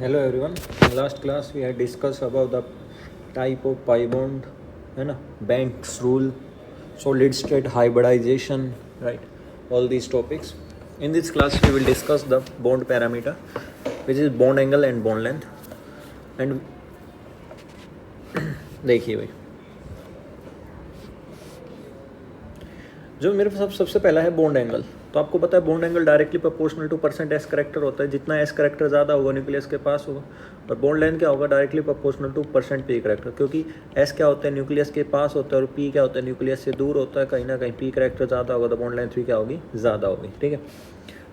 Hello everyone. In last class we had discussed about the type of pi bond, है ना, Banks rule, solid state hybridization, right? All these topics. In this class we will discuss the bond parameter, which is bond angle and bond length. And देखिए भाई, जो मेरे पास सबसे पहला है bond angle. तो आपको पता है bond angle directly proportional to percent S character होता है। जितना एस करेक्टर ज़्यादा होगा न्यूक्लियस के पास होगा, और बॉन्ड लेंथ क्या होगा, directly proportional to percent P character. क्योंकि एस क्या होता है, न्यूक्लियस के पास होता है, और पी क्या होता है, न्यूक्लियस से दूर होता है। कहीं ना कहीं पी करेक्टर ज़्यादा होगा तो बॉन्ड लेंथ भी क्या होगी, ज़्यादा होगी। ठीक है,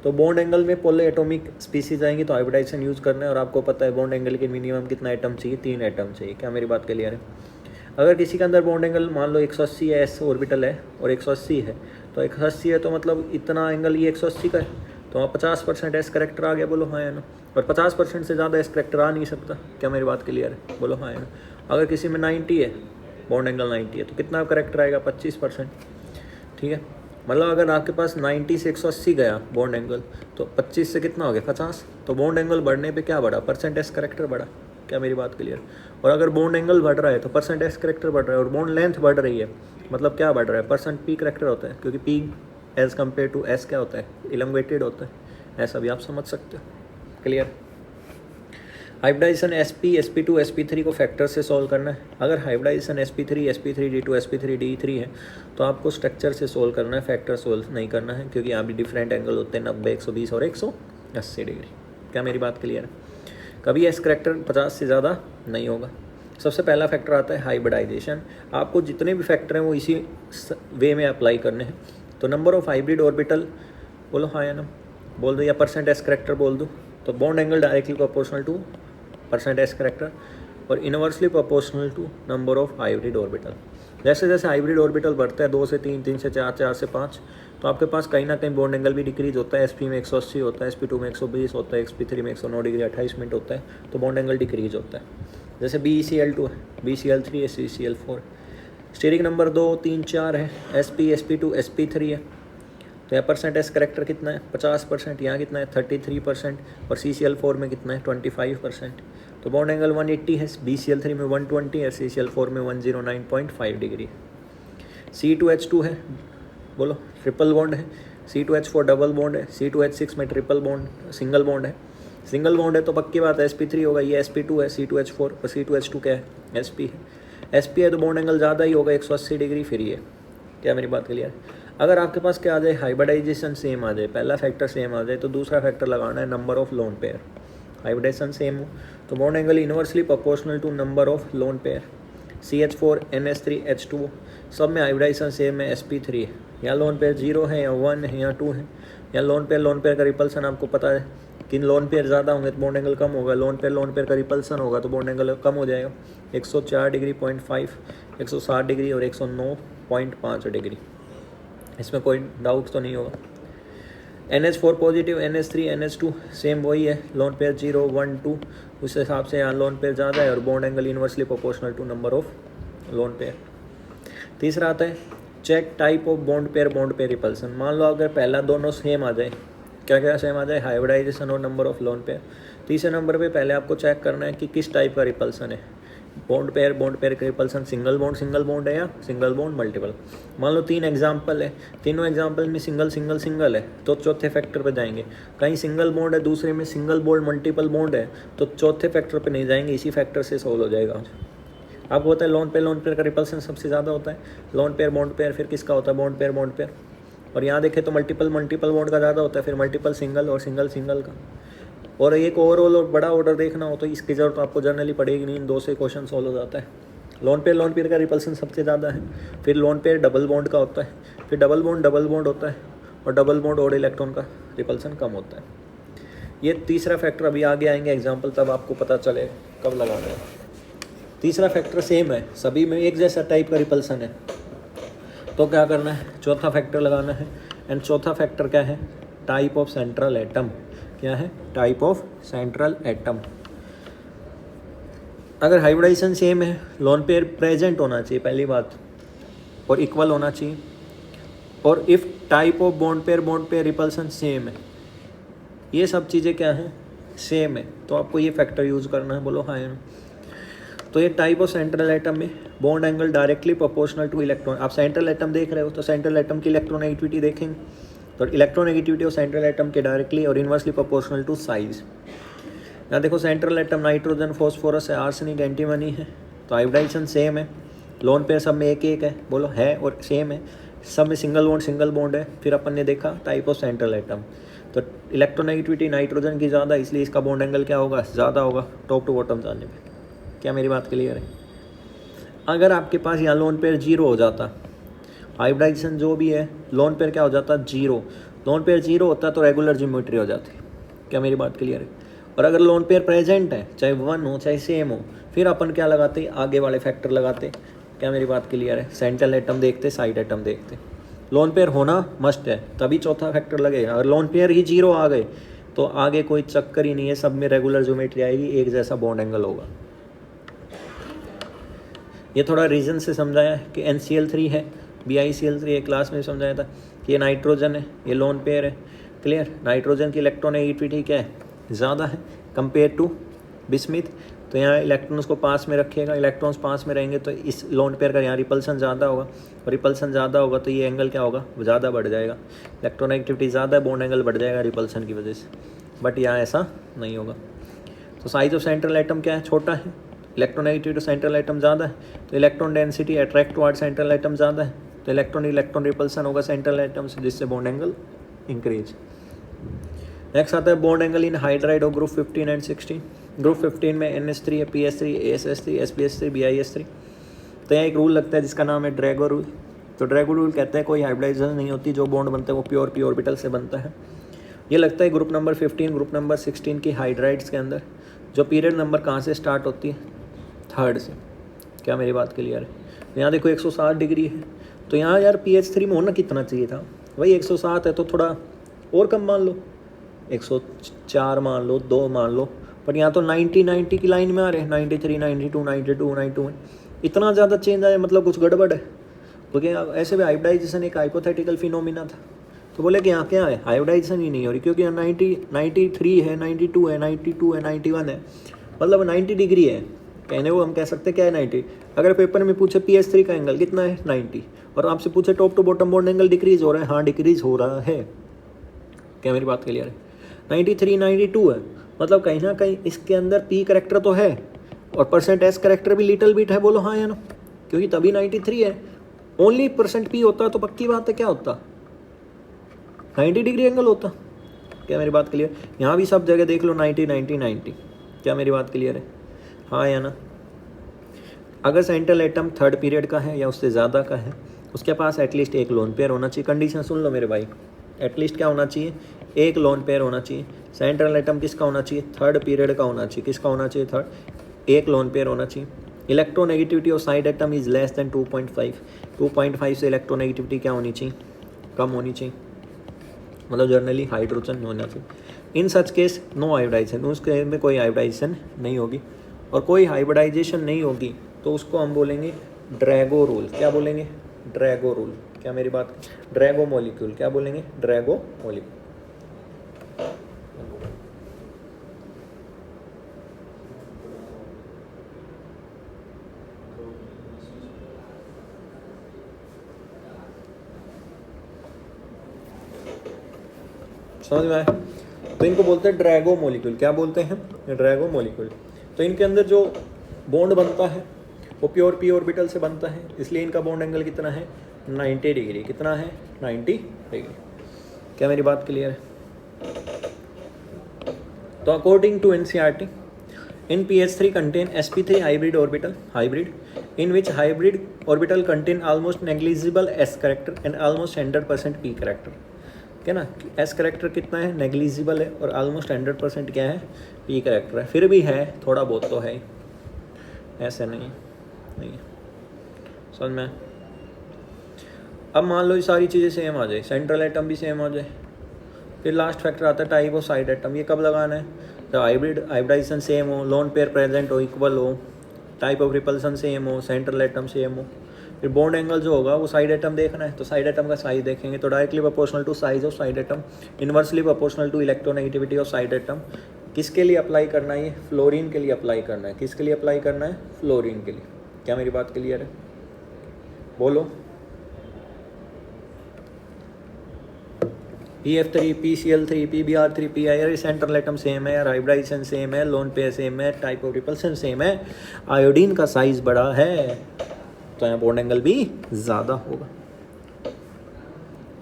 तो बॉन्ड एंगल में पोलर एटॉमिक स्पीसीज आएंगी तो हाइब्रिडाइजेशन यूज़ करना है। और आपको पता है बॉन्ड एंगल के मिनिमम कितना एटम चाहिए, 3 एटम चाहिए। क्या मेरी बात क्लियर है? अगर किसी के अंदर बॉन्ड एंगल मान लो 180 है, एस ऑर्बिटल है और 180 है, तो 180 है तो मतलब इतना एंगल ये 180 का है, तो वहाँ 50% एस करेक्टर आ गया। बोलो हाँ या ना? और 50% से ज़्यादा एस करेक्टर आ नहीं सकता। क्या मेरी बात क्लियर है? बोलो हाँ या ना? अगर किसी में 90 है, बॉन्ड एंगल 90 है, तो कितना करेक्टर आएगा, 25%। ठीक है, मतलब अगर आपके पास 90 से 180 गया बॉन्ड एंगल, तो 25 से कितना हो गया, 50। तो बॉन्ड एंगल बढ़ने पे क्या बढ़ा, परसेंट एस करेक्टर बढ़ा। क्या मेरी बात क्लियर? और अगर बॉन्ड एंगल बढ़ रहा है तो परसेंट एस करेक्टर बढ़ रहा है, और बॉन्ड लेंथ बढ़ रही है, मतलब क्या बढ़ रहा है, परसेंट पी करेक्टर होता है। क्योंकि P as compare to S क्या होता है, इलंगेटेड होता है। ऐसा भी आप समझ सकते हो। क्लियर? हाइब्रिडाइजेशन sp2 sp3 को फैक्टर से सॉल्व करना है। अगर हाइब्रिडाइजेशन sp3 sp3d2 sp3d3 है तो आपको स्ट्रक्चर से सॉल्व करना है, फैक्टर सॉल्व नहीं करना है। क्योंकि यहाँ भी डिफरेंट एंगल होते हैं, 90, 120 और 180 डिग्री। क्या मेरी बात क्लियर है? कभी एस करेक्टर 50 से ज़्यादा नहीं होगा। सबसे पहला फैक्टर आता है हाइब्रिडाइजेशन। आपको जितने भी फैक्टर हैं वो इसी वे में अप्लाई करने हैं। तो नंबर ऑफ हाइब्रिड ऑर्बिटल, बोलो हाँ या ना? बोल दो, या परसेंट एस करेक्टर बोल दो। तो bond angle directly proportional to percent S character और inversely proportional to number of hybrid orbital. जैसे जैसे हाइब्रिड ऑर्बिटल बढ़ता है, 2 से 3, 3 से 4, 4 से 5, तो आपके पास कहीं ना कहीं बॉन्ड एंगल भी डिक्रीज होता है। sp में 180 होता है, sp2 में 120 होता है, sp3 में 109 डिग्री 28 मिनट होता है, तो बॉन्ड एंगल डिक्रीज होता है। जैसे BeCl2 है, BeCl3 है, CCl4। स्टीरिक नंबर 2, 3, 4 है, sp, sp2, sp3 है। तो यहाँ परसेंट एस करेक्टर कितना है, 50%। यहाँ कितना है, 33%। और CCl4 में कितना है, 25%। तो बॉन्ड एंगल 180 है, BCl3 में 120 है, CCl4 में 109.5 डिग्री। C2H2 है, बोलो ट्रिपल बॉन्ड है। C2H4 डबल बॉन्ड है, C2H6 में ट्रिपल बॉन्ड सिंगल बॉन्ड है। सिंगल बॉन्ड है तो पक्की बात है sp3 होगा, ये sp2 है, C2H4 और C2H2 क्या है, sp है। sp है तो बॉन्ड एंगल ज़्यादा ही होगा, 180 डिग्री फिर ये। क्या मेरी बात क्लियर है? अगर आपके पास क्या आ जाए, हाइब्रिडाइजेशन सेम आ जाए, पहला फैक्टर सेम आ जाए, तो दूसरा फैक्टर लगाना है number of lone pair. Hybridization same हो तो bond angle inversely proportional to number of lone pair. CH4 NH3 H2 सब में हाइब्रिडाइजेशन सेम है, sp3 है। या लोन पेयर 0 है, या 1 है, या 2 है। या लोन पेयर का रिपल्सन आपको पता है कि लोन पेयर ज़्यादा होंगे तो बॉन्ड एंगल कम होगा, लोन पेयर का रिपल्सन होगा तो बॉन्ड एंगल कम हो जाएगा। 104 डिग्री 0.5, 160 डिग्री और 109.5 डिग्री। इसमें कोई डाउट तो नहीं होगा। NH4 positive, NH3 NH2 same वही है, लोन पेयर 0, 1, 2। उस हिसाब से यहाँ लोन पेयर ज़्यादा है और bond angle inversely proportional to number of lone pair. तीसरा आता है check type of bond pair repulsion. मान लो अगर पहला दोनों सेम आ जाए, क्या क्या सेम आ जाए, हाइब्रिडाइजेशन और नंबर ऑफ लोन पेयर। तीसरे नंबर पे पहले आपको चेक करना है कि किस टाइप का रिपल्सन है। बॉन्ड पेयर का रिपल्सन सिंगल बॉन्ड है या सिंगल बॉन्ड मल्टीपल। मान लो 3 एग्जाम्पल है, तीनों एग्जाम्पल में सिंगल है तो चौथे फैक्टर पे जाएंगे। कहीं सिंगल बॉन्ड है, दूसरे में सिंगल बॉन्ड मल्टीपल बॉन्ड है, तो चौथे फैक्टर पे नहीं जाएंगे, इसी फैक्टर से सॉल्व हो जाएगा। आपको पता है लोन पेयर का रिपल्सन सबसे ज़्यादा होता है। लोन पेयर बॉन्ड पेयर, फिर किसका होता है, बॉन्ड पेयर। और यहाँ देखें तो मल्टीपल बॉन्ड का ज़्यादा होता है, फिर मल्टीपल सिंगल और सिंगल का। और एक ओवरऑल और बड़ा ऑर्डर देखना हो तो इसकी जरूरत आपको जनरली पड़ेगी नहीं, इन 2 से क्वेश्चन सॉल्व हो जाता है। लोन पेयर का रिपल्सन सबसे ज़्यादा है, फिर लोन पेयर डबल बॉन्ड का होता है, फिर डबल बॉन्ड होता है, और डबल बॉन्ड और इलेक्ट्रॉन का रिपल्सन कम होता है। ये तीसरा फैक्टर, अभी आगे आएंगे एग्जाम्पल तब आपको पता चले कब लगाना है। तीसरा फैक्टर सेम है, सभी में एक जैसा टाइप का रिपल्सन है, तो क्या करना है, चौथा फैक्टर लगाना है। एंड चौथा फैक्टर क्या है, टाइप ऑफ सेंट्रल एटम। क्या है, टाइप ऑफ सेंट्रल एटम। अगर हाइब्रिडाइजेशन सेम है, लोन पेयर प्रेजेंट होना चाहिए पहली बात, और इक्वल होना चाहिए। और if type of bond pair repulsion same है, ये सब चीज़ें क्या हैं, सेम है, तो आपको ये फैक्टर यूज़ करना है। बोलो हाँ या ना। तो ये टाइप ऑफ सेंट्रल एटम में bond angle directly proportional two electron. आप सेंट्रल एटम देख रहे हो तो सेंट्रल एटम की इलेक्ट्रोनेगेटिविटी देखेंगे तो इलेक्ट्रोनेगेटिविटी ऑफ सेंट्रल एटम के डायरेक्टली और इन्वर्सली प्रोपोर्शनल टू साइज। यहाँ देखो सेंट्रल एटम नाइट्रोजन, फॉस्फोरस है, आर्सेनिक, एंटीमनी है, तो हाइब्रिडाइजेशन सेम है। लोन पेयर सब में एक एक है, बोलो है और सेम है। सब में सिंगल बॉन्ड है। फिर अपन ने देखा टाइप ऑफ सेंट्रल एटम, तो इलेक्ट्रोनेगेटिविटी नाइट्रोजन की ज़्यादा, इसलिए इसका बॉन्ड एंगल क्या होगा, ज़्यादा होगा टॉप टू बॉटम जाने में। क्या मेरी बात क्लियर है? अगर आपके पास यहाँ लोन पेयर 0 हो जाता, हाइब्रिडाइजेशन जो भी है, लोन पेयर क्या हो जाता, 0। लोन पेयर 0 होता तो रेगुलर ज्योमेट्री हो जाती। क्या मेरी बात क्लियर है? और अगर लोन पेयर प्रेजेंट है, चाहे 1 हो चाहे सेम हो, फिर अपन क्या लगाते, आगे वाले फैक्टर लगाते। क्या मेरी बात क्लियर है? सेंट्रल एटम देखते, साइड एटम देखते। लोन पेयर होना मस्ट है, तभी चौथा फैक्टर लगेगा। अगर लोन पेयर ही 0 आ गए तो आगे कोई चक्कर ही नहीं है, सब में रेगुलर ज्योमेट्री आएगी, एक जैसा बॉन्ड एंगल होगा। ये थोड़ा रीजन से समझाया है कि NCl3 है, BiCl3 एक क्लास में समझाया था कि ये नाइट्रोजन है, ये लोन पेयर है। क्लियर? नाइट्रोजन की इलेक्ट्रोनेगेटिविटी क्या है, ज़्यादा है कंपेयर टू बिस्मिथ, तो यहाँ इलेक्ट्रॉन्स को पास में रखिएगा। इलेक्ट्रॉन्स पास में रहेंगे तो इस लोन पेयर का यहाँ रिपल्सन ज़्यादा होगा, और रिपल्सन ज़्यादा होगा तो ये एंगल क्या होगा, ज़्यादा बढ़ जाएगा। इलेक्ट्रोनेगेटिविटी ज़्यादा है, बॉन्ड एंगल बढ़ जाएगा रिपल्सन की वजह से, बट यहाँ ऐसा नहीं होगा। तो साइज ऑफ सेंट्रल एटम क्या है, छोटा है। इलेक्ट्रोनेगेटिविटी सेंट्रल एटम ज़्यादा है, तो electron density attract toward central atom ज़्यादा है, तो इलेक्ट्रॉन रिपल्सन होगा सेंट्रल एटम से, जिससे बॉन्ड एंगल इंक्रीज। नेक्स्ट आता है बॉन्ड एंगल इन हाइड्राइड और ग्रुप 15 एंड 16। ग्रुप 15 में NH3 है, PS3, ASS3, SPS3, BIS3। तो यहाँ एक रूल लगता है जिसका नाम है ड्रैगो रूल। तो ड्रैगो रूल कहते हैं कोई हाइब्रिडाइजेशन नहीं होती, जो बॉन्ड बनता है वो प्योर पी ऑर्बिटल से बनता है। ये लगता है ग्रुप नंबर 15, ग्रुप नंबर 16 की हाइड्राइड्स के अंदर, जो पीरियड नंबर कहाँ से स्टार्ट होती है, 3rd से। क्या मेरी बात क्लियर है? यहाँ देखो 160 डिग्री है, तो यहाँ यार PH3 में होना कितना चाहिए था, वही 107 है, तो थोड़ा और कम मान लो, 104 मान लो, 2 मान लो, पर यहाँ तो 90 की लाइन में आ रहे हैं, 93, 92, 92, 91। इतना ज़्यादा चेंज आया, मतलब कुछ गड़बड़ है। क्योंकि ऐसे भी हाइब्रिडाइजेशन एक हाइपोथेटिकल फिनोमिना था, तो बोले कि यहाँ क्या है, हाइब्रिडाइजेशन ही नहीं हो रही, क्योंकि यहाँ 93 है, 92 है, 92 है, 91 है, मतलब 90 डिग्री है। कहने वो हम कह सकते हैं क्या है 90। अगर पेपर में पूछे PS3 का एंगल कितना है, 90, और आपसे पूछे top to bottom bond angle decrease हो रहा है, हाँ डिक्रीज हो रहा है। क्या मेरी बात क्लियर है? 93, 92 है, मतलब कहीं ना कहीं इसके अंदर P करेक्टर तो है, और परसेंट S करेक्टर भी लिटिल बिट है, बोलो हाँ या ना, क्योंकि तभी 93 है। ओनली परसेंट P होता तो पक्की बात है क्या होता, 90 डिग्री एंगल होता। क्या मेरी बात क्लियर? यहाँ भी सब जगह देख लो 90, 90, 90। क्या मेरी बात क्लियर है? हाँ या ना? अगर सेंट्रल एटम 3rd पीरियड का है या उससे ज़्यादा का है, उसके पास एटलीस्ट एक लोन पेयर होना चाहिए। कंडीशन सुन लो मेरे भाई, एटलीस्ट क्या होना चाहिए, एक लोन पेयर होना चाहिए। सेंट्रल एटम किसका होना चाहिए, 3rd पीरियड का होना चाहिए। किसका होना चाहिए, 3rd, एक लोन पेयर होना चाहिए। Electronegativity of side atom is less than 2.5। 2.5 से इलेक्ट्रोनेगेटिविटी क्या होनी चाहिए, कम होनी चाहिए, मतलब जर्नली हाइड्रोजन होना चाहिए। इन सच केस नो हाइब्रिडाइजेशन, उस केस में कोई हाइब्रिडाइजेशन नहीं होगी, और कोई हाइब्रिडाइजेशन नहीं होगी तो उसको हम बोलेंगे ड्रैगो रूल। क्या बोलेंगे, ड्रैगो रूल। क्या मेरी बात, ड्रैगो मॉलिक्यूल। क्या बोलेंगे, ड्रैगो मॉलिक्यूल। समझ में आए? तो इनको बोलते हैं ड्रैगो मॉलिक्यूल। क्या बोलते हैं, ड्रैगो मॉलिक्यूल। तो इनके अंदर जो बॉन्ड बनता है वो प्योर पी ऑर्बिटल से बनता है, इसलिए इनका बॉन्ड एंगल कितना है, 90 डिग्री। कितना है, 90 डिग्री। क्या मेरी बात क्लियर है? तो according to NCERT, in PH3 contain sp3 hybrid orbital, in which hybrid orbital contain almost negligible s character and almost 100% p character। क्या ना, S करेक्टर कितना है, नेग्लिजिबल है, और ऑलमोस्ट 100% क्या है, P करेक्टर है। फिर भी है, थोड़ा बहुत तो है, ऐसे नहीं है। समझ में? अब मान लो ये सारी चीज़ें सेम आ जाए, सेंट्रल एटम भी सेम आ जाए, फिर लास्ट फैक्टर आता है टाइप ऑफ साइड एटम। ये कब लगाना है, जब हाइब्रिडाइजेशन सेम हो, लोन पेयर प्रेजेंट हो, इक्वल हो, टाइप ऑफ रिपल्सन सेम हो, सेंट्रल एटम सेम हो। फिर बॉन्ड एंगल जो होगा वो साइड एटम देखना है, तो साइड एटम का साइज देखेंगे, तो directly proportional to size of side atom, inversely proportional to electronegativity of side atom. किसके लिए अप्लाई करना है? ये फ्लोरीन के लिए अप्लाई करना है। किसके लिए अप्लाई करना है? फ्लोरीन के लिए। क्या मेरी बात क्लियर है? बोलो। PF3, PCl3, PBr3, PIR central atom same है, हाइब्रिडाइजेशन सेम है, लोन पेयर सेम है, टाइप ऑफ रिपल्सन सेम है, आयोडीन का साइज बड़ा है तो यहाँ बॉन्ड एंगल भी ज़्यादा होगा।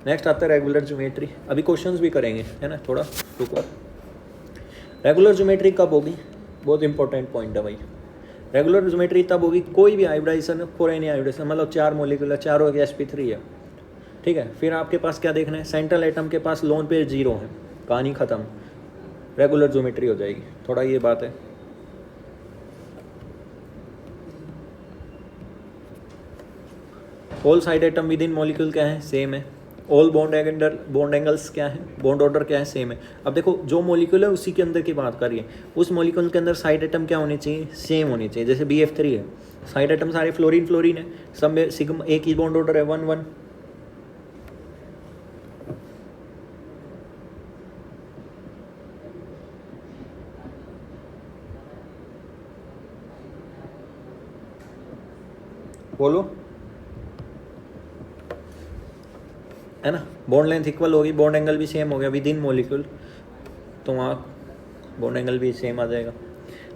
नेक्स्ट आता है रेगुलर ज्योमेट्री। अभी क्वेश्चंस भी करेंगे, है ना, थोड़ा रुको। रेगुलर ज्योमेट्री कब होगी? बहुत इंपॉर्टेंट पॉइंट है भाई। रेगुलर ज्योमेट्री तब होगी कोई भी हाइब्रिडाइजेशन फॉर एनी हाइब्रिडाइजेशन, मतलब 4 मॉलिक्यूल, चारों की sp3 है, ठीक है। फिर आपके पास क्या देखना है? सेंट्रल एटम के पास लोन पेयर 0 है, कहानी ख़त्म, रेगुलर ज्योमेट्री हो जाएगी। थोड़ा ये बात है। All side atom with in molecule क्या है? सेम है। ऑल बॉन्ड एंगल्स क्या है? बॉन्ड ऑर्डर क्या है? सेम है। अब देखो जो मॉलिक्यूल है उसी के अंदर की बात करिए, उस मॉलिक्यूल के अंदर साइड एटम क्या होनी चाहिए? सेम होनी चाहिए। जैसे BF3 है, साइड एटम सारे फ्लोरीन है, सब में सिग्मा एक ही बॉन्ड ऑर्डर है 1-1। बोलो, है ना। बॉन्ड लेंथ इक्वल होगी, बॉन्ड एंगल भी सेम हो गया विद इन मॉलिक्यूल, तो वहाँ बॉन्ड एंगल भी सेम आ जाएगा।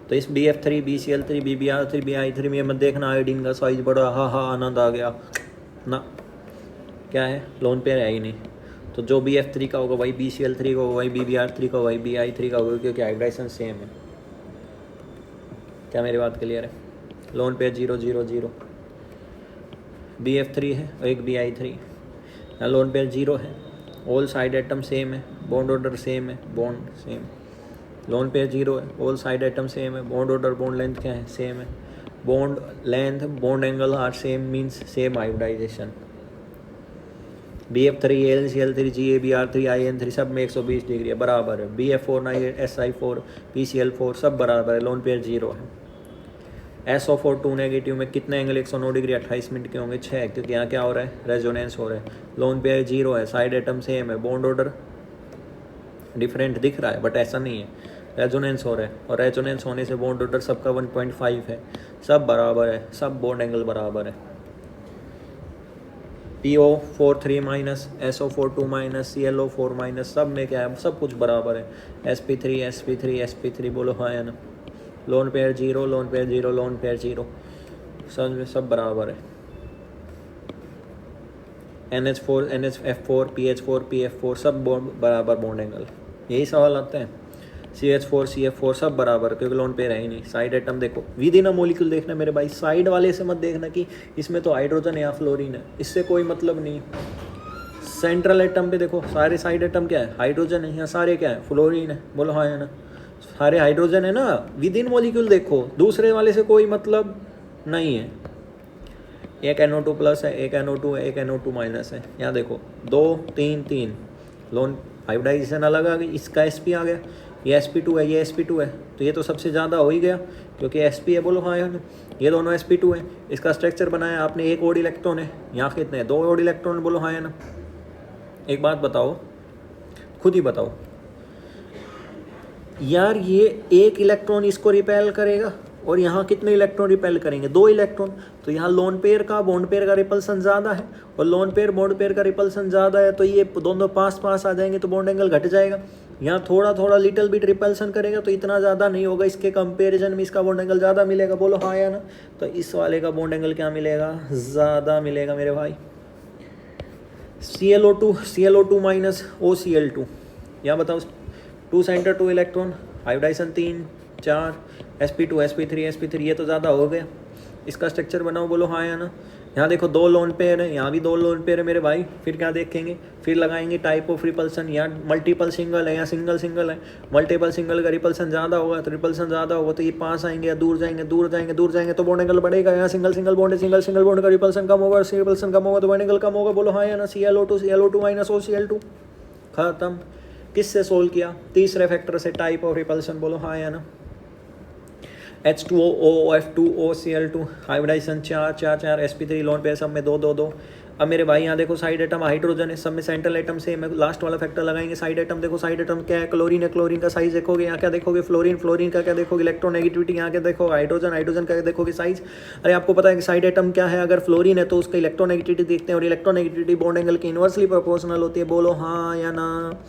तो इस BF3, BCl3, BBr3, BI3 में मत देखना आयोडीन का साइज बड़ा, हाँ आनंद आ गया ना, क्या है? लोन पेयर है ही नहीं। तो जो BF3 का होगा वही BCl3 का होगा, वही BBr3 का होगा, वही BI3 का होगा, क्योंकि हाइब्रिडाइजेशन सेम है। क्या मेरी बात क्लियर है? लोन पेयर 0-0-0, BF3 है और एक BI3, यहाँ लोन पेयर 0 है। ऑल साइड एटम सेम है, बॉन्ड ऑर्डर सेम है, बॉन्ड सेम, लोन पेयर 0 है, ऑल साइड एटम सेम है, बॉन्ड ऑर्डर बॉन्ड लेंथ क्या है? सेम है। Bond length bond angle are same, means same hybridization. BF3, AlCl3, GABr3, IN3 सब में 120 degree है, बराबर है। BF4, SI4, PCl4 सब बराबर है, लोन पेयर 0 है। SO4 2 नेगेटिव में कितने एंगल 109 डिग्री 28 मिनट के होंगे? 6, क्योंकि यहाँ क्या हो रहा है? रेजोनेंस हो रहा है। लोन पेयर 0 है, साइड एटम सेम है, बॉन्ड ऑर्डर डिफरेंट दिख रहा है बट ऐसा नहीं है, रेजोनेंस हो रहा है, और रेजोनेंस होने से बॉन्ड ऑर्डर सबका 1.5 है, सब बराबर है, सब बॉन्ड एंगल बराबर है। PO4 3 minus, SO4 2 minus, ClO4 minus, सब में क्या है? सब कुछ बराबर है। sp3 बोलो हाँ या ना। Loan pair 0, loan pair 0, loan pair 0, समझ में सब बराबर है। NH4, NHF4, PH4, PF4 सब बराबर बॉन्ड एंगल, यही सवाल आता है। CH4, CF4 सब बराबर, क्योंकि लोन पेयर है ही नहीं। साइड एटम देखो, विद इन अ मॉलिक्यूल देखना मेरे भाई, साइड वाले से मत देखना कि इसमें तो हाइड्रोजन है या फ्लोरीन है, इससे कोई मतलब नहीं। सेंट्रल एटम पे देखो, सारे साइड एटम क्या है? हाइड्रोजन है, यहाँ सारे क्या है? फ्लोरीन है, बोलो हाँ है ना, सारे हाइड्रोजन है ना। विद इन मॉलिक्यूल देखो, दूसरे वाले से कोई मतलब नहीं है। एक NO2 प्लस है, एक NO2 है, एक NO2 माइनस है। यहाँ देखो 2 3 3, लोन हाइब्रिडाइजेशन अलग आ गई, इसका sp आ गया, ये sp2 है, ये sp2 है, तो ये तो सबसे ज़्यादा हो ही गया क्योंकि sp है, बोलो हाँ यार। ये दोनों sp2 है, इसका स्ट्रक्चर बनाया आपने, एक ओड इलेक्ट्रॉन है, यहाँ कितने हैं? 2 ओड इलेक्ट्रॉन, बोलो हाँ या ना। एक बात बताओ, खुद ही बताओ यार, ये एक इलेक्ट्रॉन इसको रिपेल करेगा और यहाँ कितने इलेक्ट्रॉन रिपेल करेंगे? 2 इलेक्ट्रॉन। तो यहाँ लोन पेयर का बॉन्ड पेयर का रिपल्सन ज़्यादा है और लोन पेयर बॉन्ड पेयर का रिपल्सन ज़्यादा है, तो ये दोनों पास आ जाएंगे, तो बॉन्ड एंगल घट जाएगा। यहाँ थोड़ा लिटिल बिट रिपल्सन करेगा तो इतना ज़्यादा नहीं होगा, इसके कंपेरिजन में इसका बॉन्ड एंगल ज़्यादा मिलेगा, बोलो हाँ या ना। तो इस वाले का बॉन्ड एंगल क्या मिलेगा? ज़्यादा मिलेगा मेरे भाई। ClO2 माइनस OCl2, यहाँ बताओ, 2 centre 2 electron, hybridisation 3 4, sp2 sp3, ये तो ज़्यादा हो गया। इसका स्ट्रक्चर बनाओ, बोलो हाँ या ना। यहाँ देखो 2 लोन पेयर है, यहाँ भी 2 लोन पेयर है मेरे भाई। फिर क्या देखेंगे? फिर लगाएंगे टाइप ऑफ रिपल्सन, यहाँ मल्टीपल सिंगल है, यहाँ सिंगल है। मल्टीपल सिंगल का रिपल्सन ज़्यादा होगा, तो रिपल्सन ज़्यादा होगा तो ये पास आएंगे या दूर जाएंगे, तो बॉन्ड एंगल बढ़ेगा। यहाँ सिंगल बॉन्ड का रिपल्सन कम होगा, रिपल्सन कम होगा तो बॉन्ड एंगल कम होगा, बोलो हाँ या ना। ClO2 माइनस OCl2, खत्म। किससे सोल्व किया? तीसरे फैक्टर से, टाइप ऑफ रिपल्सन, बोलो हाँ या ना। H2O, OF2, OCl2, hybridisation 4 sp3, lone pair सब में 2 2 2, अब मेरे भाई यहाँ देखो साइड एटम हाइड्रोजन है, सब में सेंट्रल एटम सेम है, लास्ट वाला फैक्टर लगाएंगे। साइड एटम देखो, साइड एटम क्या है, क्लोरीन है, क्लोरीन का साइज देखोगे, यहाँ क्या देखोगे फ्लोरीन, फ्लोरीन का क्या देखोगे इलेक्ट्रोनेगेटिविटी, यहाँ क्या देखो हाइड्रोजन, हाइड्रोजन का देखोगे साइज। अरे आपको पता है कि साइड एटम क्या है, अगर फ्लोरीन है तो उसका इलेक्ट्रोनेगेटिविटी देखते हैं और इलेक्ट्रोनेगेटिविटी बॉन्ड एंगल की इन्वर्सली प्रोपोर्शनल होती है। बोलो हाँ या ना।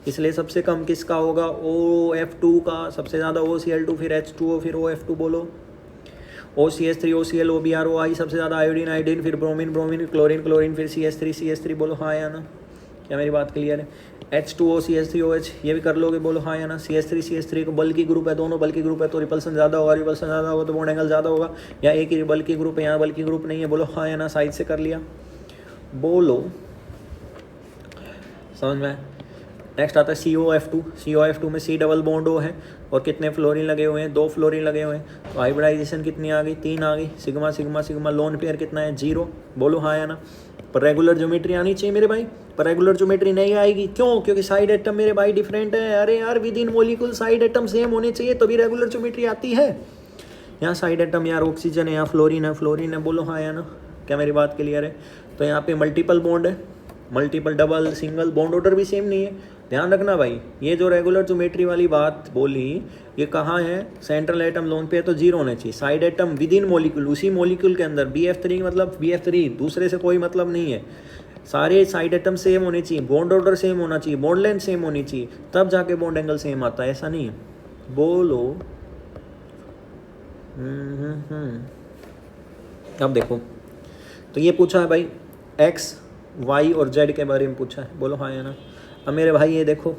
इसलिए सबसे कम किसका होगा, OF2 का, सबसे ज़्यादा OCl2, फिर H2O, फिर OF2। बोलो OCH3, OCl, OBr, OI, सबसे ज़्यादा आयोडीन, आयोडीन, फिर ब्रोमीन, ब्रोमीन, क्लोरीन, क्लोरीन, फिर CH3, CH3। बोलो हाँ या ना। क्या मेरी बात क्लियर है? H2O, CH3OH, ये भी कर लोगे। बोलो हाँ या ना। CH3, CH3 को बल्कि ग्रुप है, दोनों बल्कि ग्रुप है तो रिपल्सन ज़्यादा होगा, रिपल्सन ज़्यादा होगा तो बॉन्ड एंगल ज़्यादा होगा। या एक ही बल्कि ग्रुप है, यहाँ बल्कि ग्रुप नहीं है। बोलो हाँ या ना। साइड से कर लिया। बोलो समझ में। नेक्स्ट आता है COF2। COF2 में C डबल बॉन्ड O है और कितने फ्लोरीन लगे हुए हैं, 2 फ्लोरीन लगे हुए हैं। तो हाइब्रिडाइजेशन कितनी आ गई, 3 आ गई। Sigma sigma sigma, lone pair कितना है, 0। बोलो हाँ या ना। पर रेगुलर ज्योमेट्री आनी चाहिए मेरे भाई, पर रेगुलर ज्योमेट्री नहीं आएगी। क्यों? क्योंकि साइड एटम मेरे भाई डिफरेंट है। अरे यार with in molecule side atom same होने चाहिए तभी रेगुलर ज्योमेट्री आती है। यहाँ साइड एटम यार ऑक्सीजन है, यहाँ फ्लोरीन है, फ्लोरीन है। बोलो हाँ या ना। क्या मेरी बात क्लियर है? तो यहाँ पे मल्टीपल बॉन्ड है, multiple double single, bond order भी सेम नहीं है। ध्यान रखना भाई, ये जो रेगुलर ज्योमेट्री वाली बात बोली ये कहाँ है, सेंट्रल एटम लोन पे है तो 0 होना चाहिए। Side atom with in molecule, उसी मॉलिक्यूल के अंदर, BF3 मतलब BF3, दूसरे से कोई मतलब नहीं है। सारे साइड एटम सेम होने चाहिए, बॉन्ड ऑर्डर सेम होना चाहिए, बॉन्ड लेंथ सेम होनी चाहिए, तब जाके बॉन्ड एंगल सेम आता है, ऐसा नहीं है। बोलो अब देखो, तो ये पूछा है भाई X, Y और Z के बारे में पूछा है। बोलो हाँ या ना। अब मेरे भाई ये देखो,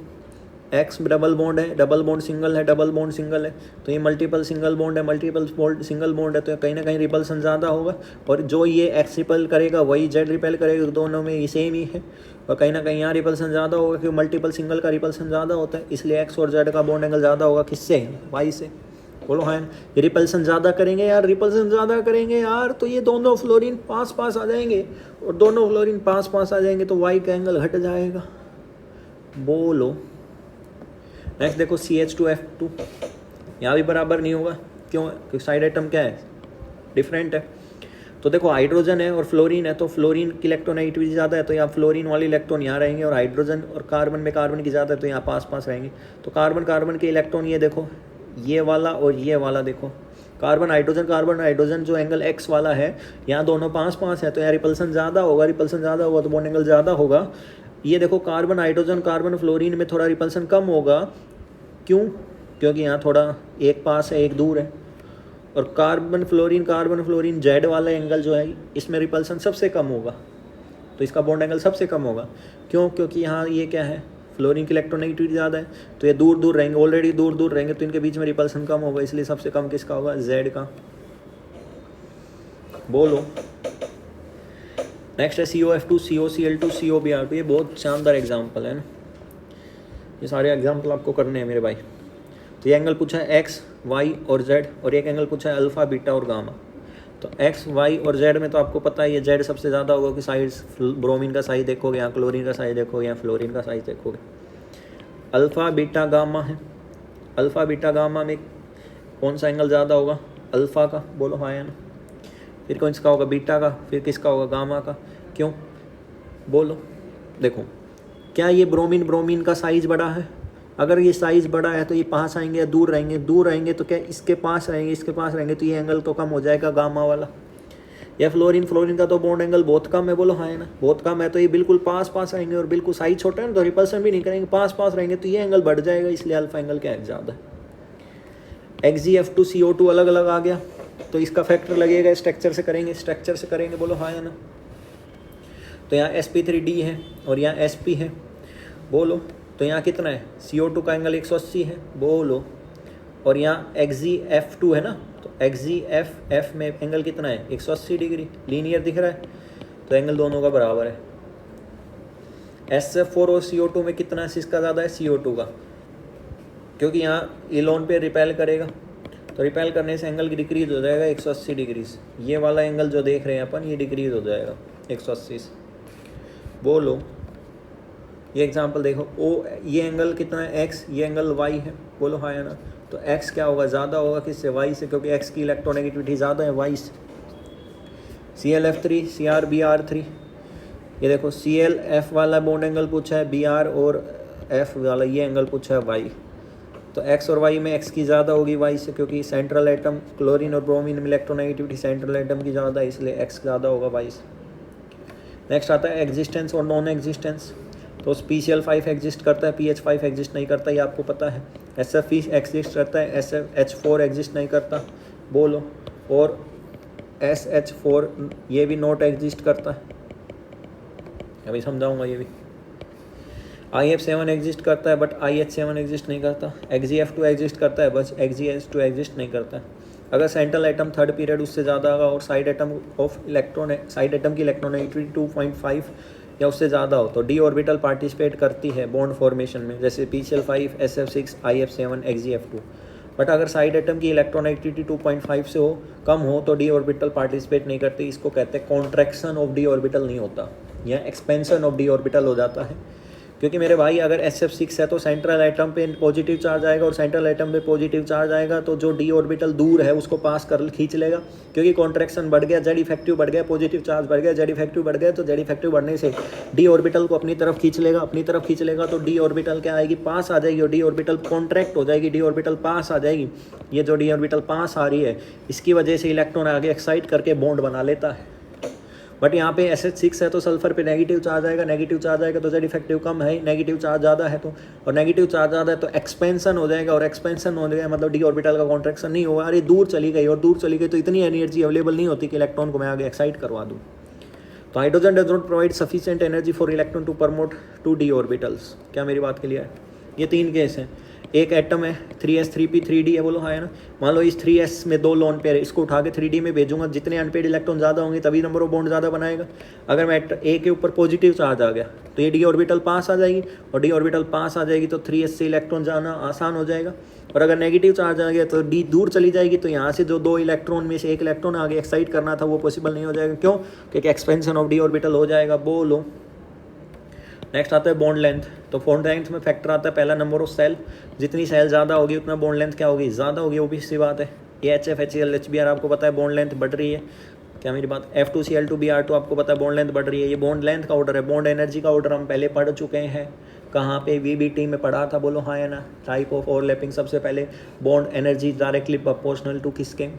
X डबल बॉन्ड है, डबल बॉन्ड सिंगल है, डबल बॉन्ड सिंगल है, तो ये मल्टीपल सिंगल बॉन्ड है, मल्टीपल बॉन्ड सिंगल बॉन्ड है, तो कहीं ना कहीं रिपल्सन ज़्यादा होगा। और जो ये X रिपल करेगा वही Z रिपेल करेगा, दोनों में ये सेम ही है। और कहीं ना कहीं यहाँ रिपल्सन ज़्यादा होगा क्योंकि मल्टीपल सिंगल का रिपल्सन ज़्यादा होता है, इसलिए X और Z का बॉन्ड एंगल ज़्यादा होगा। किससे? Y से। बोलो हाँ, ये रिपल्सन ज़्यादा करेंगे यार, रिपल्सन ज़्यादा करेंगे यार, तो ये दोनों फ्लोरीन पास पास आ जाएंगे, और दोनों फ्लोरीन पास पास आ जाएंगे तो Y का एंगल घट जाएगा। बोलो नेक्स्ट देखो CH2F2, यहाँ भी बराबर नहीं होगा। क्यों? क्योंकि साइड एटम क्या है, डिफरेंट है। तो देखो हाइड्रोजन है और फ्लोरीन है, तो फ्लोरीन की इलेक्ट्रोनेगेटिविटी ज़्यादा है तो यहाँ फ्लोरीन वाले इलेक्ट्रॉन यहाँ रहेंगे, और हाइड्रोजन और कार्बन में कार्बन की ज़्यादा है तो यहाँ पास पास रहेंगे। तो कार्बन कार्बन के इलेक्ट्रॉन ये देखो, ये वाला और ये वाला देखो, कार्बन हाइड्रोजन जो एंगल X वाला है, यहाँ दोनों पास पास है तो यहाँ रिपल्सन ज़्यादा होगा, रिपल्सन ज़्यादा होगा तो बॉन्ड एंगल ज़्यादा होगा। ये देखो कार्बन हाइड्रोजन कार्बन फ्लोरीन में थोड़ा रिपल्सन कम होगा। क्यों? क्योंकि यहाँ थोड़ा एक पास है एक दूर है। और कार्बन फ्लोरीन जेड वाला एंगल जो है इसमें रिपल्सन सबसे कम होगा, तो इसका बॉन्ड एंगल सबसे कम होगा। क्यों? क्योंकि यहाँ ये क्या है, फ्लोरीन की इलेक्ट्रोनेगेटिविटी ज़्यादा है, तो ये दूर दूर रहेंगे, ऑलरेडी दूर दूर रहेंगे तो इनके बीच में रिपल्सन कम होगा, इसलिए सबसे कम किसका होगा, जेड का। बोलो नेक्स्ट है COF2, COCl2, COBr2। ये बहुत शानदार एग्जाम्पल है ना, ये सारे एग्जाम्पल आपको करने हैं मेरे भाई। तो ये एंगल पूछा है X, Y और Z, और एक एंगल पूछा है अल्फ़ा, बीटा और गामा। तो X, Y और Z में तो आपको पता है ये Z सबसे ज़्यादा होगा कि साइज, ब्रोमीन का साइज देखोगे, यहाँ क्लोरीन का साइज देखोगे, यहाँ फ्लोरीन का साइज देखोगे। अल्फ़ा बीटा गामा है, अल्फ़ा बीटा गामा में कौन सा एंगल ज़्यादा होगा, अल्फ़ा का। बोलो हाँ या ना। फिर कौन सा होगा, बीटा का, फिर किसका होगा, गामा का। क्यों? बोलो देखो, क्या ये ब्रोमीन का साइज़ बड़ा है? अगर ये साइज़ बड़ा है तो ये पास आएंगे या दूर रहेंगे, दूर रहेंगे तो क्या इसके पास रहेंगे, इसके पास रहेंगे तो ये एंगल तो कम हो जाएगा गामा वाला। या फ्लोरीन का तो बॉन्ड एंगल बहुत कम है। बोलो हाँ है ना, बहुत कम है, तो ये बिल्कुल पास पास रहेंगे, और बिल्कुल साइज छोटा है ना तो रिपल्सन भी नहीं करेंगे, पास पास रहेंगे तो ये एंगल बढ़ जाएगा, इसलिए अल्फा एंगल क्या है, ज़्यादा है। XgF2 CO2 अलग अलग आ गया तो इसका फैक्टर लगेगा, स्ट्रक्चर से करेंगे। बोलो हाँ या ना। तो यहाँ sp3d है और यहाँ sp है। बोलो तो यहाँ कितना है, CO2 का एंगल 180 है। बोलो और यहाँ XgF2 है ना, तो XgF में एंगल कितना है, 180 डिग्री, लीनियर दिख रहा है, तो एंगल दोनों का बराबर है। SF4 और CO2 में कितना है, इसका ज़्यादा है, CO2 का, क्योंकि यहाँ ये लोन पे रिपेल करेगा, तो रिपेल करने से एंगल डिक्रीज हो जाएगा 180 डिग्रीज। ये वाला एंगल जो देख रहे हैं अपन, ये डिक्रीज हो जाएगा 180 से। बोलो ये एग्जांपल देखो, ये एंगल कितना है, X, ये एंगल Y है। बोलो हाँ या ना। तो X क्या होगा, ज़्यादा होगा किससे, Y से, क्योंकि X की इलेक्ट्रोनेगेटिविटी ज़्यादा है Y से। ClF3, CrBr3, ये देखो ClF वाला बॉन्ड एंगल पूछा है Br और F वाला ये एंगल पूछा है Y। तो X और Y में X की ज़्यादा होगी Y से, क्योंकि सेंट्रल एटम क्लोरीन और ब्रोमीन में इलेक्ट्रोनेगेटिविटी सेंट्रल एटम की ज़्यादा है, इसलिए X ज़्यादा होगा Y से। नेक्स्ट आता है एग्जिस्टेंस और नॉन एग्जिस्टेंस। तो PCl5 एग्जिस्ट करता है, PH5 एग्जिस्ट नहीं करता, ये आपको पता है। SF एग्जिस्ट करता है, SH4 एग्जिस्ट नहीं करता, बोलो। और SH4 ये भी नॉट एग्जिस्ट करता है, अभी समझाऊंगा ये भी। IF7 एग्जिस्ट करता है बट IH7 एग्जिस्ट नहीं करता। XgF2 एग्जिस्ट करता है बस XgS2 एग्जिस्ट नहीं करता। अगर सेंट्रल एटम थर्ड पीरियड उससे ज़्यादा होगा और साइड एटम की इलेक्ट्रॉनेगेटिविटी 2.5 या उससे ज़्यादा हो तो d ऑर्बिटल पार्टिसिपेट करती है बॉन्ड फॉर्मेशन में, जैसे PCl5, SF6, IF7, XgF2। But अगर साइड एटम की इलेक्ट्रॉनेगेटिविटी 2.5 से हो कम हो तो d ऑर्बिटल पार्टिसिपेट नहीं करती। इसको कहते हैं कॉन्ट्रैक्शन ऑफ d ऑर्बिटल नहीं होता, या एक्सपेंशन ऑफ d ऑर्बिटल हो जाता है। क्योंकि मेरे भाई अगर SF6 है तो सेंट्रल एटम पे पॉजिटिव चार्ज आएगा, और सेंट्रल एटम पे पॉजिटिव चार्ज आएगा तो जो d ऑर्बिटल दूर है उसको पास कर खींच लेगा, क्योंकि कॉन्ट्रैक्शन बढ़ गया, Z इफेक्टिव बढ़ गया, पॉजिटिव चार्ज बढ़ गया, Z इफेक्टिव बढ़ गया, तो Z इफेक्टिव बढ़ने से d ऑर्बिटल को अपनी तरफ खींच लेगा, तो d ऑर्बिटल क्या आएगी, पास आ जाएगी, और d ऑर्बिटल कॉन्ट्रैक्ट हो जाएगी, d ऑर्बिटल पास आ जाएगी। ये जो d ऑर्बिटल पास आ रही है इसकी वजह से इलेक्ट्रॉन आगे एक्साइट करके बॉन्ड बना लेता है। बट यहाँ पे SH6 है तो सल्फर पे नेगेटिव चार्ज आएगा, तो Z इफेक्टिव कम है, नेगेटिव चार्ज ज़्यादा है तो, और नेगेटिव चार्ज ज़्यादा है तो एक्सपेंशन हो जाएगा, और एक्सपेंशन हो जाएगा मतलब d ऑर्बिटल का कॉन्ट्रैक्शन नहीं होगा। अरे दूर चली गई तो इतनी एनर्जी अवेलेबल नहीं होती कि इलेक्ट्रॉन को मैं आगे एक्साइट करवा दूँ। तो hydrogen does not provide sufficient energy for electron to promote to d orbitals. क्या मेरी बात क्लियर है? ये 3 केस हैं। एक एटम है 3s 3p 3d है, बोलो हाँ है ना। मान लो इस 3s में 2 लोन पेयर है, इसको उठा के 3d में भेजूंगा, जितने अनपेड इलेक्ट्रॉन ज़्यादा होंगे तभी नंबर ऑफ बॉन्ड ज़्यादा बनाएगा। अगर मैं A के ऊपर पॉजिटिव चार्ज आ गया तो ये d ऑर्बिटल पास आ जाएगी, और d ऑर्बिटल पास आ जाएगी तो 3s से इलेक्ट्रॉन जाना आसान हो जाएगा। और अगर नेगेटिव चार्ज आ गया तो d दूर चली जाएगी, तो यहाँ से जो 2 इलेक्ट्रॉन में से 1 इलेक्ट्रॉन आगे एक्साइट करना था वो पॉसिबल नहीं हो जाएगा। क्यों? क्योंकि एक्सपेंशन ऑफ d ऑर्बिटल हो जाएगा, बोलो। नेक्स्ट आता है बॉन्ड लेंथ। तो बॉन्ड लेंथ में फैक्टर आता है पहला नंबर ऑफ सेल, जितनी सेल ज़्यादा होगी उतना बॉन्ड लेंथ क्या होगी, ज़्यादा होगी, वो भी सी बात है। ये HF HCl HBr आपको पता है बॉन्ड लेंथ बढ़ रही है, क्या मेरी बात? F2Cl2Br2 आपको पता है बॉन्ड लेंथ बढ़ रही है। ये बॉन्ड लेंथ का ऑर्डर है, बॉन्ड एनर्जी का ऑर्डर हम पहले पढ़ चुके हैं। कहाँ पे? VBT में पढ़ा था, बोलो हाँ है ना। टाइप ऑफ ओवरलैपिंग, सबसे पहले bond energy directly proportional to किसके,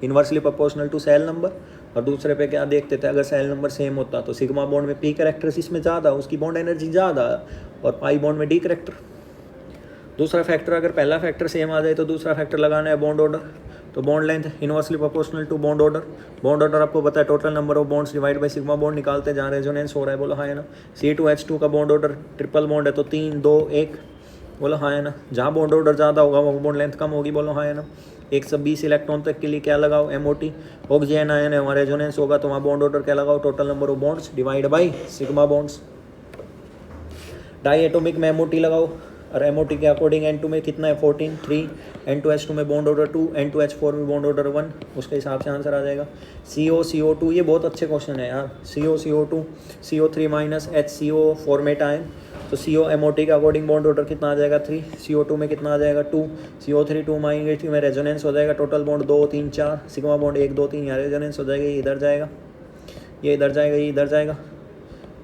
inversely proportional to shell number. और दूसरे पे क्या देखते थे, अगर सेल नंबर सेम होता तो सिग्मा बॉन्ड में P कैरेक्टरिस्टिक्स में ज़्यादा, उसकी बॉन्ड एनर्जी ज़्यादा, और पाई बॉन्ड में D कैरेक्टर। दूसरा फैक्टर, अगर पहला फैक्टर सेम आ जाए तो दूसरा फैक्टर लगाना है बॉन्ड ऑर्डर। तो bond length inversely proportional to bond order. Bond order आपको पता है total number of bonds divide by sigma bond निकालते जहाँ रेजोनेंस हो रहा है, बोलो हाँ है ना। C2H2 का बॉन्ड ऑर्डर ट्रिपल बॉन्ड है तो 3 2 1, बोलो हाँ है ना। जहाँ बॉन्ड ऑर्डर ज़्यादा होगा वो बॉन्ड लेंथ कम होगी, बोलो हाँ है ना। 120 इलेक्ट्रॉन तक के लिए क्या लगाओ, MOT। ऑक्सीजन आयन है, वहाँ रेजोनेंस होगा तो वहाँ बॉन्ड ऑर्डर क्या लगाओ, total number of bonds divide by sigma bonds. Di atomic में MOT लगाओ, और MOT के अकॉर्डिंग N2 में कितना है 14 3, N2H2 में बॉन्ड ऑर्डर 2, N2H4 में बॉन्ड ऑर्डर 1, उसके हिसाब से आंसर आ जाएगा। CO ये बहुत अच्छे क्वेश्चन है यार। CO CO3 minus HCO format ion, तो CO MOT के अकॉर्डिंग बॉन्ड ऑर्डर कितना आ जाएगा 3, CO2 में कितना आ जाएगा 2, CO3 2 माइनस में रेजोनेंस हो जाएगा, टोटल बॉन्ड 2 3 4, सिग्मा बॉन्ड 1 2 3, यहाँ रेजोनेंस हो जाएगा, ये इधर जाएगा, ये इधर जाएगा, ये इधर जाएगा,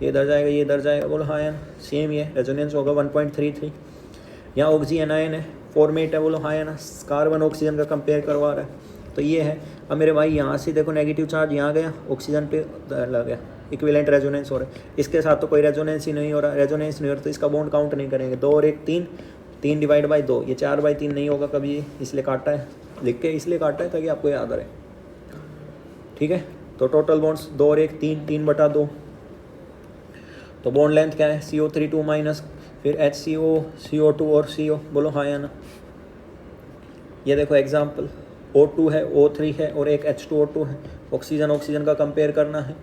ये इधर जाएगा, ये इधर जाएगा, बोलो हाँ यार सेम ये रेजोनेंस होगा 1.33। यहाँ ऑक्सीजन आयन है, फॉर्मेट है, बोलो हाँ है ना। कार्बन ऑक्सीजन का कंपेयर करवा रहा है तो ये है। अब मेरे भाई यहाँ से देखो नेगेटिव चार्ज यहाँ गया, ऑक्सीजन पे लग गया, इक्विवेलेंट रेजोनेंस हो रहा है। इसके साथ तो कोई रेजोनेंस ही नहीं हो रहा, रेजोनेंस नहीं हो रहा तो इसका बॉन्ड काउंट नहीं करेंगे। 2 और 1 3, 3 डिवाइड बाई 2, ये 4/3 नहीं होगा कभी, इसलिए काटा है, लिख के इसलिए काटा है ताकि आपको याद रहे, ठीक है। तो टोटल बॉन्ड्स 2 और 1 3, 3/2। तो बॉन्ड लेंथ क्या है, CO3 2 माइनस फिर HCO CO2 और CO, बोलो हाँ या ना। ये देखो एग्जाम्पल, O2 है, O3 है और एक H2O2 है। ऑक्सीजन का कंपेयर करना है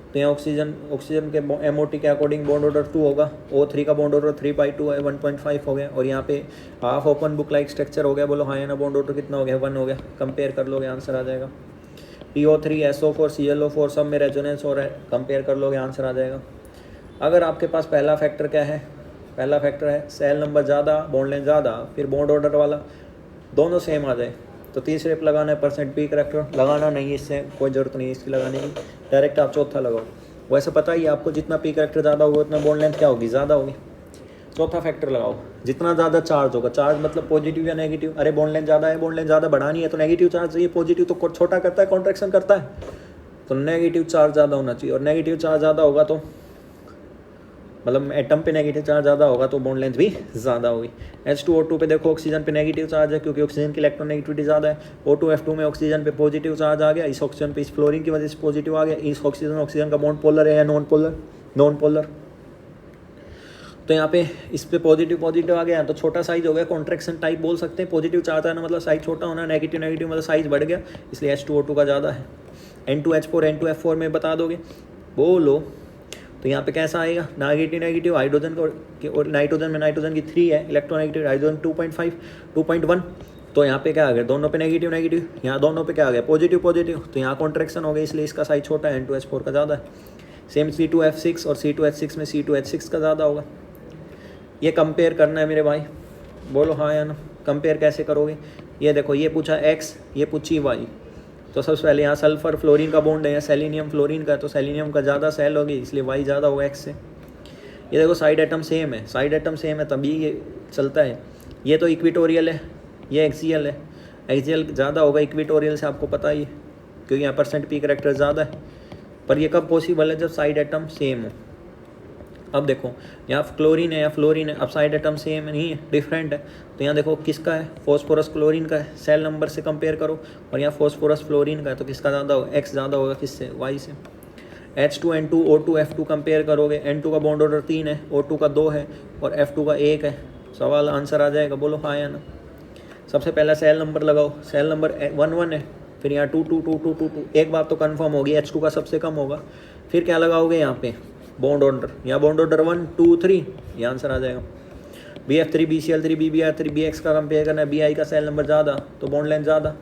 तो यहाँ ऑक्सीजन के MOT के अकॉर्डिंग बॉन्ड ऑर्डर 2 होगा, O3 का बॉन्ड ऑर्डर 3/2 है, 1.5 हो गया, और यहाँ पे half open book like structure हो गया, बोलो हाँ या ना। बॉन्ड ऑर्डर कितना हो गया, 1 हो गया, कंपेयर कर लोगे आंसर आ जाएगा। PO3 SO4 ClO4 सब में रेजोनेंस हो रहा है, कंपेयर कर लोगे आंसर आ जाएगा। अगर आपके पास पहला फैक्टर क्या है, पहला फैक्टर है सेल नंबर ज़्यादा बॉन्ड लेंथ ज़्यादा, फिर बॉन्ड ऑर्डर वाला दोनों सेम आ जाए तो तीसरे पे लगाना है % P कैरेक्टर, लगाना नहीं, इससे कोई ज़रूरत नहीं है इसकी लगाने की, डायरेक्ट आप चौथा लगाओ। वैसे पता ही है आपको, जितना पी करेक्टर ज़्यादा होगा उतना बॉन्ड लेंथ क्या होगी, ज़्यादा होगी। चौथा फैक्टर लगाओ, जितना ज़्यादा चार्ज होगा, चार्ज मतलब पॉजिटिव या नेगेटिव, अरे बॉन्ड लेंथ ज़्यादा है, बॉन्ड लेंथ ज़्यादा बढ़ानी है तो नेगेटिव चार्ज चाहिए, पॉजिटिव तो छोटा करता है, कॉन्ट्रैक्शन करता है, तो नेगेटिव चार्ज ज़्यादा होना चाहिए। और नेगेटिव चार्ज ज़्यादा होगा तो मतलब एटम पे नेगेटिव चार्ज ज़्यादा होगा तो बॉन्ड लेंथ भी ज़्यादा होगी। H2O2 पे देखो ऑक्सीजन पे नेगेटिव चार्ज है क्योंकि ऑक्सीजन की इलेक्ट्रोनेगेटिविटी ज़्यादा है। O2F2 में ऑक्सीजन पे पॉजिटिव चार्ज आ गया, इस ऑक्सीजन पे इस फ्लोरीन की वजह से पॉजिटिव आ गया। इस ऑक्सीजन का बॉन्ड पोलर है या नॉन पोलर, नॉन पोलर, तो यहाँ पे इस पे पॉजिटिव आ गया तो छोटा साइज हो गया, कॉन्ट्रैक्शन टाइप बोल सकते हैं। पॉजिटिव चार्ज आना मतलब साइज छोटा होना, नेगेटिव मतलब साइज बढ़ गया, इसलिए H2O2 का ज़्यादा है। N2H4 में बता दोगे, बोलो तो यहाँ पे कैसा आएगा, नेगेटिव हाइड्रोजन को, और नाइट्रोजन की 3 है इलेक्ट्रोनेगेटिव, हाइड्रोजन 2.5 2.1, तो यहाँ पे क्या आ गया, दोनों पे नेगेटिव, यहाँ दोनों पे क्या आ गया, पॉजिटिव, तो यहाँ कॉन्ट्रैक्शन हो गया, इसलिए इसका साइज छोटा है, N2H4 का ज़्यादा है। सेम C2H6 और C2H6 में C2H6 का ज़्यादा होगा। ये कंपेयर करना है मेरे भाई, बोलो हाँ या ना। कंपेयर कैसे करोगे, ये देखो, ये पूछा X, ये पूछी Y, तो सबसे पहले यहाँ सल्फर फ्लोरीन का बॉन्ड है या सेलेनियम फ्लोरीन का, तो सेलेनियम का ज़्यादा सेल होगी, इसलिए Y ज़्यादा होगा X से। ये देखो साइड एटम सेम है, तभी ये चलता है। ये तो इक्विटोरियल है, ये एक्सियल है, एक्सियल ज़्यादा होगा इक्विटोरियल से, आपको पता ही है क्योंकि यहाँ परसेंट पी करेक्टर ज़्यादा है। पर ये कब पॉसिबल है, जब साइड एटम सेम हो। अब देखो यहाँ क्लोरीन है या फ्लोरीन है, अब साइड एटम सेम नहीं है, डिफरेंट है, तो यहाँ देखो किसका है, फॉस्फोरस क्लोरीन का है, सेल नंबर से कंपेयर करो, और यहाँ फॉस्फोरस फ्लोरीन का है, तो किसका ज़्यादा होगा, X ज़्यादा होगा, किससे, Y से। H2N2 O2F2 कंपेयर करोगे, N2 का बॉन्ड ऑर्डर 3 है, O2 का 2 है और F2 का 1 है, सवाल आंसर आ जाएगा, बोलो हाँ या ना। सबसे पहला सेल नंबर लगाओ, सेल नंबर 1 है, फिर यहाँ 2, एक बात तो कन्फर्म होगी, H2 का सबसे कम होगा, फिर क्या लगाओगे यहाँ पे, बॉन्ड ऑर्डर, यहाँ बॉन्ड ऑर्डर 1 2 3, ये आंसर आ जाएगा। BF3 BCl3 BBr3 BX का कंपेयर करना है, BI का सेल नंबर ज़्यादा तो बॉन्ड लेंथ ज़्यादा।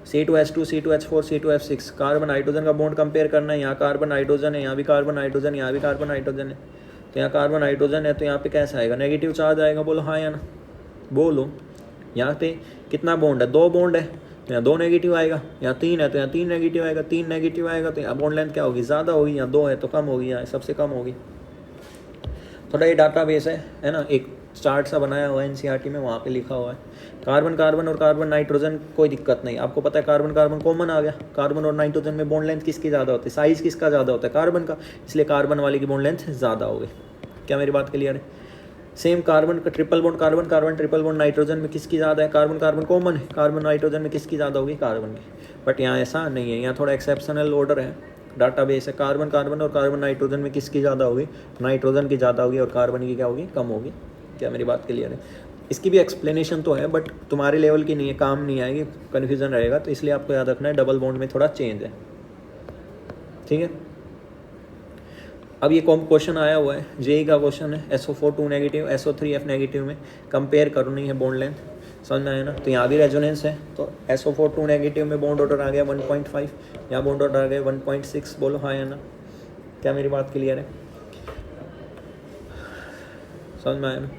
C2H2 C2H4 C2F6, carbon hydrogen का बॉन्ड कंपेयर करना है, यहाँ कार्बन हाइड्रोजन है, यहाँ भी कार्बन हाइड्रोजन, यहाँ भी कार्बन हाइड्रोजन है, तो यहाँ कार्बन हाइड्रोजन है, तो यहाँ पे कैसा आएगा, नेगेटिव चार्ज आएगा, बोलो हाँ या ना। बोलो यहाँ पे कितना बॉन्ड है, 2 बॉन्ड है, तो यहाँ 2 नेगेटिव आएगा, यहाँ 3 है तो यहाँ 3 नेगेटिव आएगा, 3 नेगेटिव आएगा तो यहाँ बॉन्ड लेंथ क्या होगी, ज़्यादा होगी, यहाँ 2 है तो कम होगी, यहाँ सबसे कम होगी। थोड़ा ये डाटाबेस है ना, एक चार्ट सा बनाया हुआ है NCERT में, वहाँ पे लिखा हुआ है कार्बन और कार्बन नाइट्रोजन, कोई दिक्कत नहीं, आपको पता है कार्बन कॉमन आ गया। कार्बन और नाइट्रोजन में बॉन्ड लेंथ किसकी ज़्यादा होती है, साइज़ किसका ज़्यादा होता है, कार्बन का, इसलिए कार्बन वाले की बॉन्ड लेंथ ज़्यादा होगी। क्या मेरी बात क्लियर है। सेम कार्बन का triple bond carbon triple bond nitrogen में किसकी ज़्यादा है, कार्बन कॉमन है, कार्बन नाइट्रोजन में किसकी ज़्यादा होगी, कार्बन की। बट यहाँ ऐसा नहीं है, यहाँ थोड़ा एक्सेप्शनल ऑर्डर है, डाटाबेस है, कार्बन और कार्बन नाइट्रोजन में किसकी ज़्यादा होगी, नाइट्रोजन की ज़्यादा होगी और कार्बन की क्या होगी, कम होगी। क्या मेरी बात क्लियर है। इसकी भी एक्सप्लेनेशन तो है बट तुम्हारे लेवल की नहीं है, काम नहीं आएगी, कन्फ्यूज़न रहेगा, तो इसलिए आपको याद रखना है डबल बॉन्ड में थोड़ा चेंज है, ठीक है। अब ये क्वेश्चन आया हुआ है, JEE का क्वेश्चन है, SO4 2 नेगेटिव SO3F नेगेटिव में कंपेयर करनी है बॉन्ड लेंथ, समझ में आया ना। तो यहाँ भी रेजोनेंस है, तो SO4 2 नेगेटिव में बॉन्ड ऑर्डर आ गया 1.5, यहाँ बॉन्ड ऑर्डर आ गया 1.6, बोलो हाँ या ना। क्या मेरी बात क्लियर है, समझ में आया ना।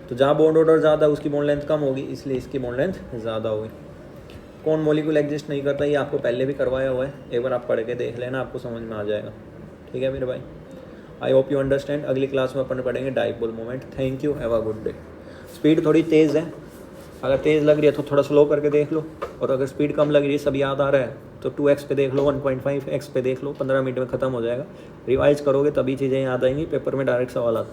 तो जहाँ बॉन्ड ऑर्डर ज़्यादा है उसकी बॉन्ड लेंथ कम होगी, इसलिए इसकी बॉन्ड लेंथ ज़्यादा होगी। कौन मॉलिक्यूल एग्जिस्ट नहीं करता, ये आपको पहले भी करवाया हुआ है, एक बार आप पढ़ के देख लेना, आपको समझ में आ जाएगा, ठीक है मेरे भाई। I hope you understand. अगली क्लास में अपन पढ़ेंगे dipole moment. Thank you, have a good day. Speed थोड़ी तेज़ है, अगर तेज़ लग रही है तो थोड़ा स्लो करके देख लो, और अगर स्पीड कम लग रही है, सब याद आ रहा है, तो 2x पे देख लो, 1.5x पे देख लो, 15 मिनट में ख़त्म हो जाएगा। रिवाइज करोगे तभी चीज़ें याद आएंगी, पेपर में डायरेक्ट सवाल आता है।